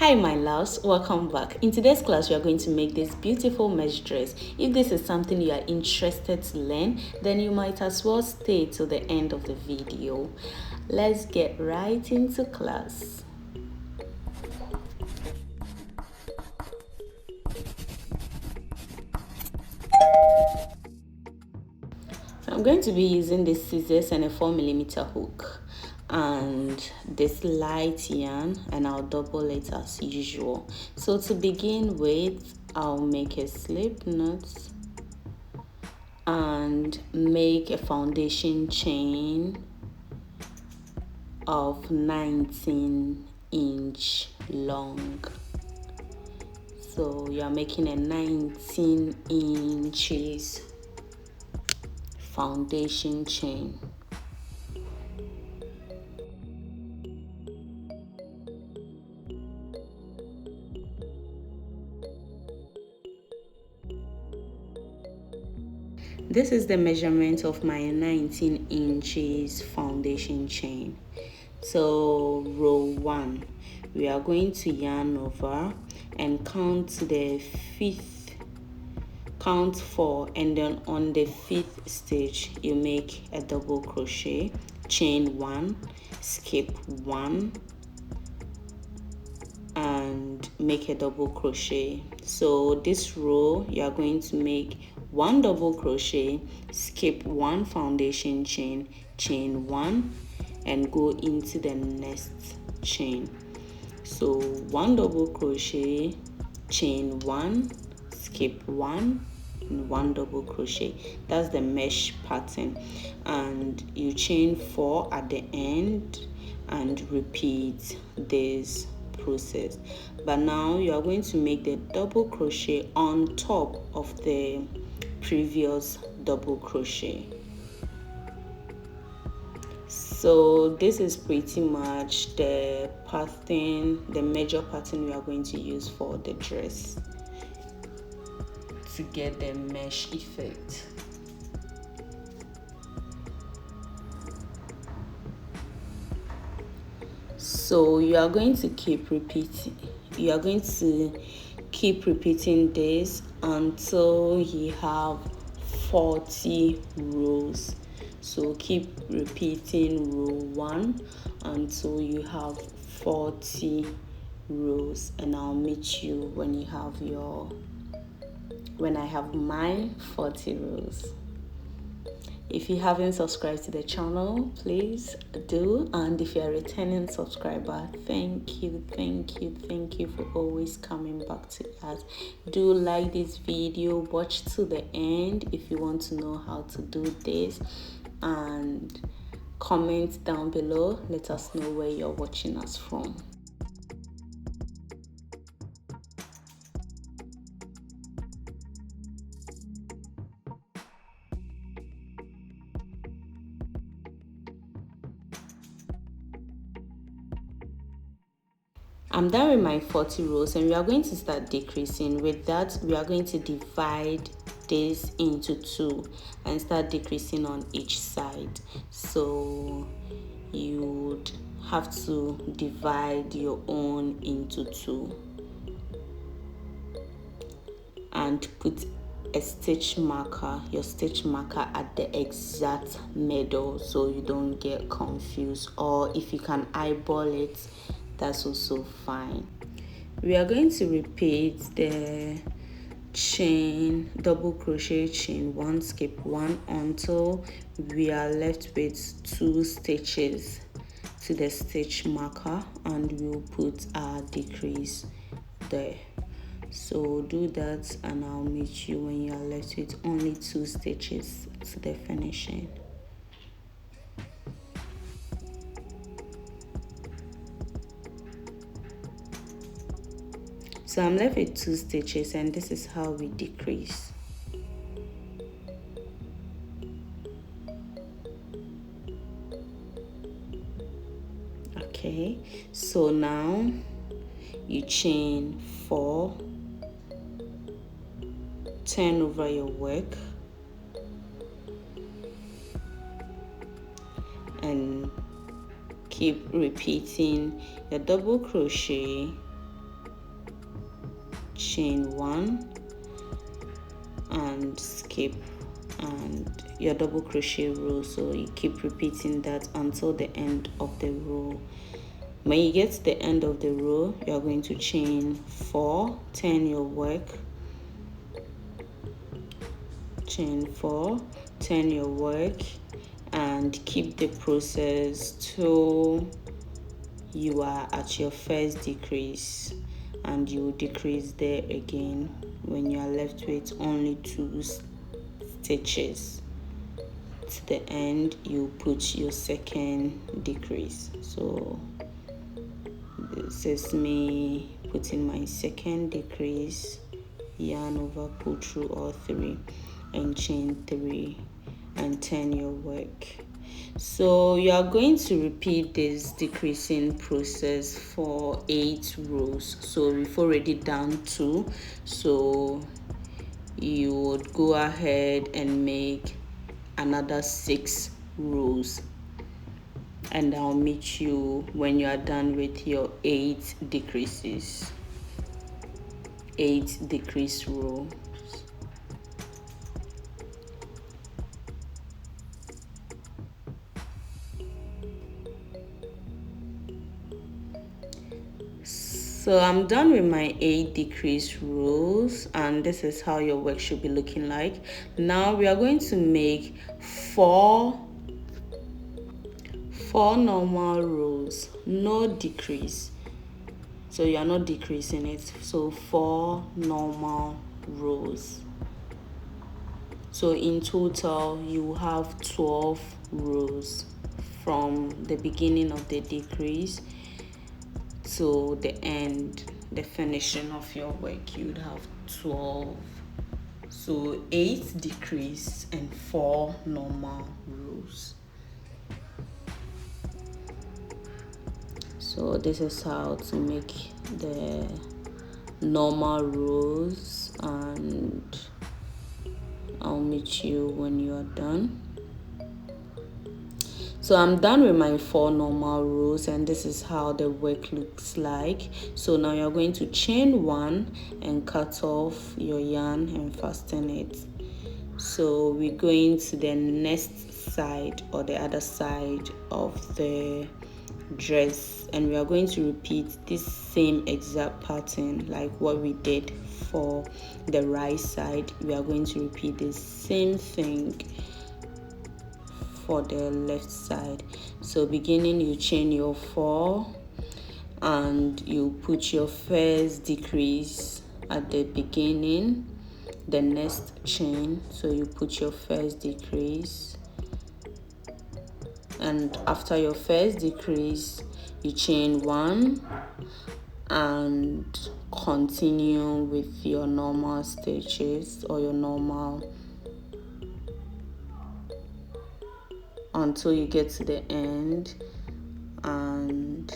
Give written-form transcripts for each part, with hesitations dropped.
Hi my loves, welcome back. In today's class we are going to make this beautiful mesh dress. If this is something you are interested to learn, then you might as well stay till the end of the video. Let's get right into class. So I'm going to be using this scissors and a 4mm hook and this light yarn, and I'll double it as usual. So to begin with, I'll make a slip knot and make a foundation chain of 19 inch long. So you're making a 19 inches foundation chain. This is the measurement of my 19 inches foundation chain. So row 1, we are going to yarn over and count the 4, and then on the 5th stitch you make a double crochet, chain 1, skip 1 and make a double crochet. So this row you are going to make 1 double crochet, skip 1 foundation chain, chain 1 and go into the next chain. So 1 double crochet, chain 1, skip 1 and 1 double crochet. That's the mesh pattern, and you chain 4 at the end and repeat this process. But now you are going to make the double crochet on top of the previous double crochet. So this is pretty much the pattern, the major pattern we are going to use for the dress to get the mesh effect. So you are going to keep repeating. You are going to keep repeating this until you have 40 rows. So keep repeating row 1 until you have 40 rows, and I'll meet you when you have when I have my 40 rows. If you haven't subscribed to the channel, please do, and if you're a returning subscriber, thank you for always coming back to us. Do like this video, watch to the end if you want to know how to do this, and comment down below, let us know where you're watching us from. I'm done with my 40 rows, and we are going to start decreasing. With that, we are going to divide this into 2 and start decreasing on each side. So you would have to divide your own into 2 and put a stitch marker, your stitch marker at the exact middle so you don't get confused, or if you can eyeball it, that's also fine. We are going to repeat the chain, double crochet, chain 1, skip 1 until we are left with 2 stitches to the stitch marker, and we'll put our decrease there. So do that and I'll meet you when you are left with only 2 stitches to the finishing. So I'm left with 2 stitches, and this is how we decrease. Okay, so now you chain 4, turn over your work and keep repeating your double crochet, chain 1 and skip, and your double crochet row. So you keep repeating that until the end of the row. When you get to the end of the row, you are going to chain 4, turn your work, chain 4, turn your work, and keep the process till you are at your first decrease, and you decrease there again when you are left with only 2 stitches. To the end, you put your second decrease. So this is me putting my second decrease, yarn over, pull through all 3 and chain 3 and turn your work. So you are going to repeat this decreasing process for 8 rows. So we've already done 2, so you would go ahead and make another 6 rows, and I'll meet you when you are done with your 8 decreases, 8 decrease rows. So I'm done with my 8 decrease rows, and this is how your work should be looking like. Now we are going to make 4 normal rows, no decrease. So you are not decreasing it. So 4 normal rows. So in total you have 12 rows from the beginning of the decrease to the end, the finishing of your work. You would have 12. So 8 decrease and 4 normal rows. So this is how to make the normal rows, and I'll meet you when you are done. So I'm done with my 4 normal rows, and this is how the work looks like. So now you're going to chain 1 and cut off your yarn and fasten it. So we're going to the next side or the other side of the dress, and we are going to repeat this same exact pattern like what we did for the right side. We are going to repeat the same thing for the left side. So beginning, you chain your 4 and you put your first decrease at the beginning, the next chain. So you put your first decrease, and after your first decrease you chain 1 and continue with your normal stitches or your normal until you get to the end. And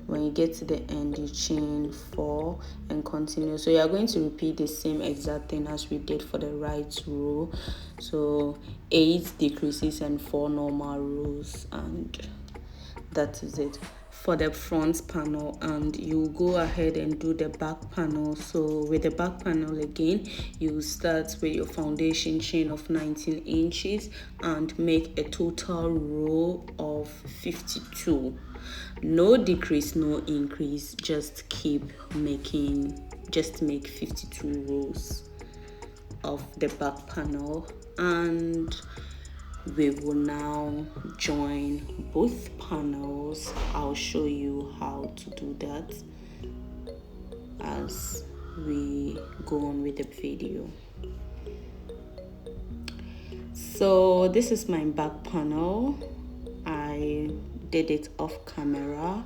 when you get to the end, you chain 4 and continue. So you are going to repeat the same exact thing as we did for the right row. So 8 decreases and 4 normal rows, and that is it for the front panel. And you go ahead and do the back panel. So with the back panel again, you start with your foundation chain of 19 inches and make a total row of 52. No decrease, no increase, just keep making, just make 52 rows of the back panel. And we will now join both panels. I'll show you how to do that as we go on with the video. So this is my back panel. I did it off camera.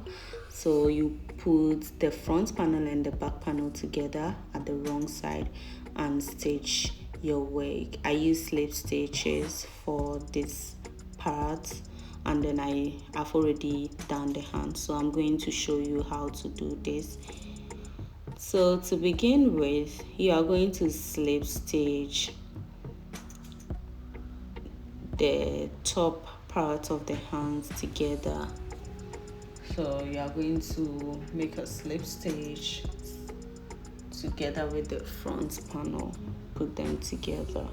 So you put the front panel and the back panel together at the wrong side and stitch your work. I use slip stitches for this part, and then I've already done the hand, so I'm going to show you how to do this. So to begin with, you are going to slip stitch the top part of the hands together. So you are going to make a slip stitch together with the front panel, put them together.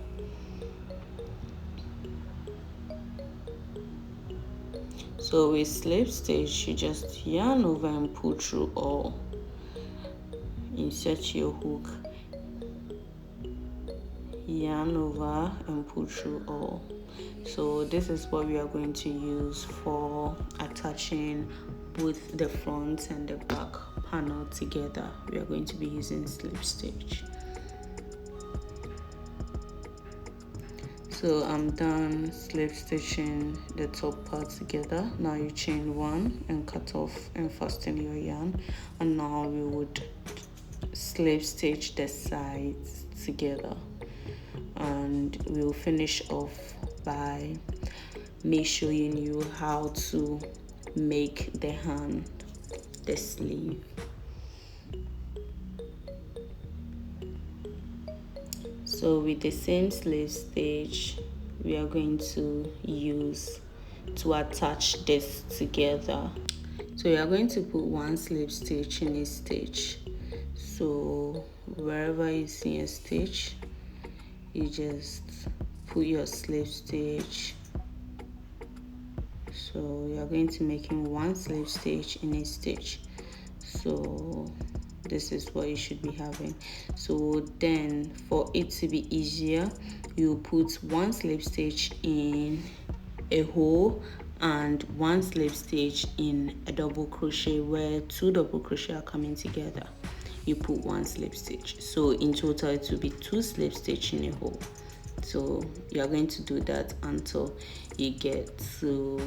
So with slip stitch, you just yarn over and pull through all. Insert your hook, yarn over and pull through all. So this is what we are going to use for attaching both the front and the back panel together. We are going to be using slip stitch. So I'm done slip stitching the top part together. Now you chain one and cut off and fasten your yarn, and now we would slip stitch the sides together, and we'll finish off by me showing you how to make the hand, the sleeve. So with the same slip stitch, we are going to use to attach this together. So you are going to put one slip stitch in a stitch. So wherever you see a stitch, you just put your slip stitch. So you are going to making one slip stitch in a stitch. So this is what you should be having. So then for it to be easier, you put one slip stitch in a hole and one slip stitch in a double crochet where two double crochet are coming together. You put one slip stitch, so in total it will be two slip stitch in a hole. So you are going to do that until you get to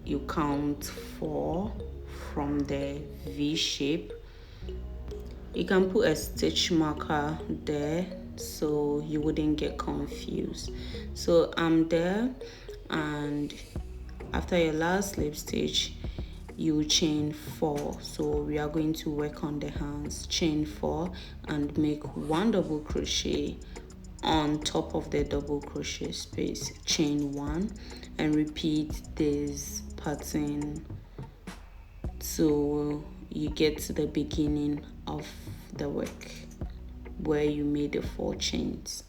you count 4 from the V shape. You can put a stitch marker there so you wouldn't get confused. So I'm there, and after your last slip stitch you chain 4. So we are going to work on the hands. Chain 4 and make one double crochet on top of the double crochet space. Chain 1 and repeat this pattern so you get to the beginning of the work where you made the 4 chains.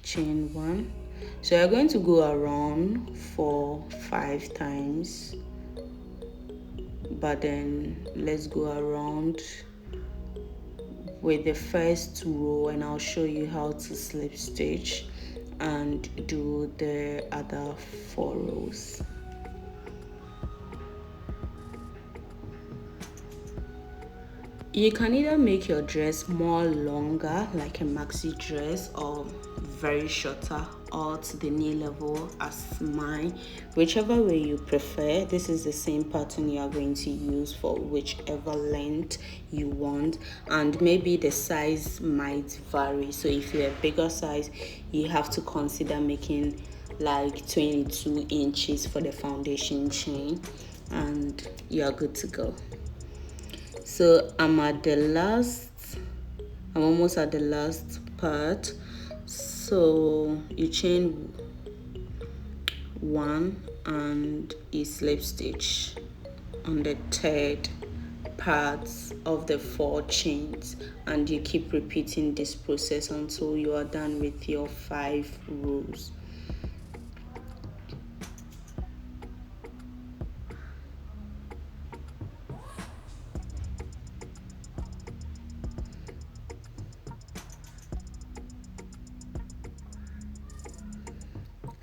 Chain 1. So you're going to go around for 5 times, but then let's go around with the first row and I'll show you how to slip stitch and do the other 4 rows. You can either make your dress more longer like a maxi dress or very shorter or to the knee level as mine, whichever way you prefer. This is the same pattern you are going to use for whichever length you want, and maybe the size might vary. So if you're a bigger size, you have to consider making like 22 inches for the foundation chain and you are good to go. So I'm almost at the last part. So you chain 1 and you slip stitch on the 3rd part of the 4 chains, and you keep repeating this process until you are done with your 5 rows.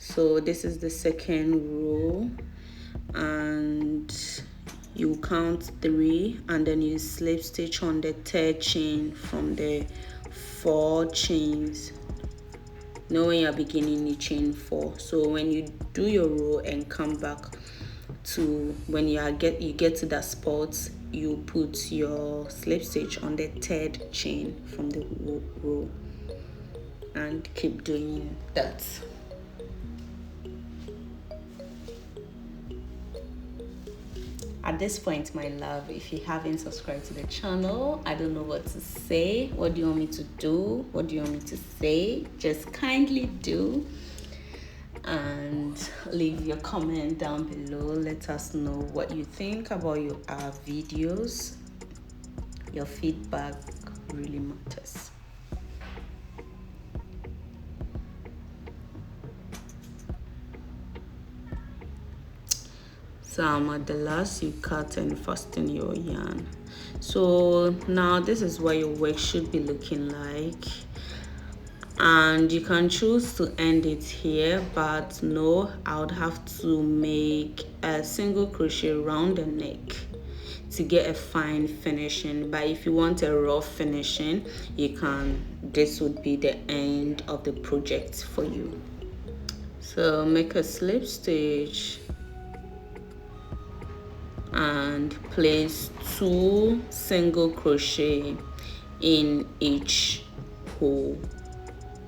So this is the 2nd row, and you count 3 and then you slip stitch on the 3rd chain from the 4 chains. Now when you're beginning, you chain 4. So when you do your row and come back to when you get to that spot, you put your slip stitch on the 3rd chain from the row and keep doing that. At this point, my love, if you haven't subscribed to the channel, I don't know what to say. What do you want me to do? What do you want me to say? Just kindly do, and leave your comment down below. Let us know what you think about our videos. Your feedback really matters. So I'm at the last, you cut and fasten your yarn. So now this is what your work should be looking like, and you can choose to end it here, but no, I would have to make a single crochet around the neck to get a fine finishing. But if you want a rough finishing, you can, this would be the end of the project for you. So make a slip stitch and place 2 single crochet in each hole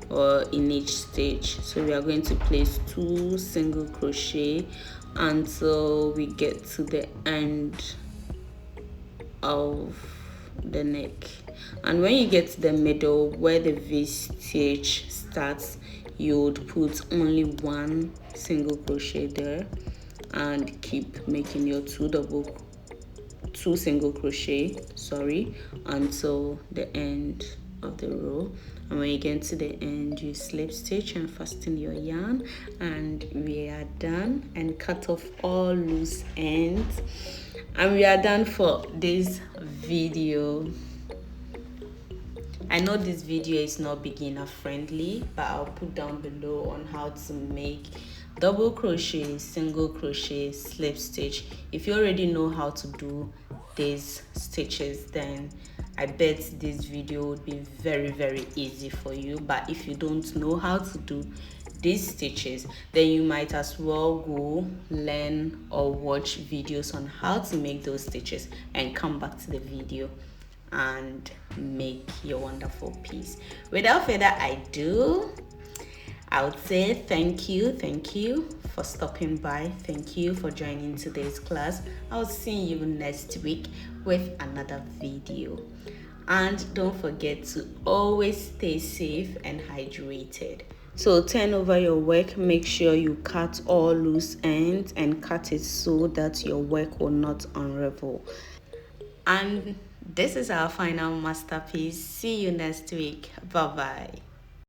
or in each stitch. So we are going to place 2 single crochet until we get to the end of the neck. And when you get to the middle where the V stitch starts, you would put only 1 single crochet there and keep making your 2 single crochet, until the end of the row. And when you get to the end, you slip stitch and fasten your yarn, and we are done. And cut off all loose ends, and we are done for this video. I know this video is not beginner friendly, but I'll put down below on how to make double crochet, single crochet, slip stitch. If you already know how to do these stitches, then I bet this video would be very easy for you. But if you don't know how to do these stitches, then you might as well go learn or watch videos on how to make those stitches and come back to the video and make your wonderful piece. Without further ado, I would say thank you for stopping by. Thank you for joining today's class. I'll see you next week with another video. And don't forget to always stay safe and hydrated. So turn over your work, make sure you cut all loose ends and cut it so that your work will not unravel. And this is our final masterpiece. See you next week. Bye bye.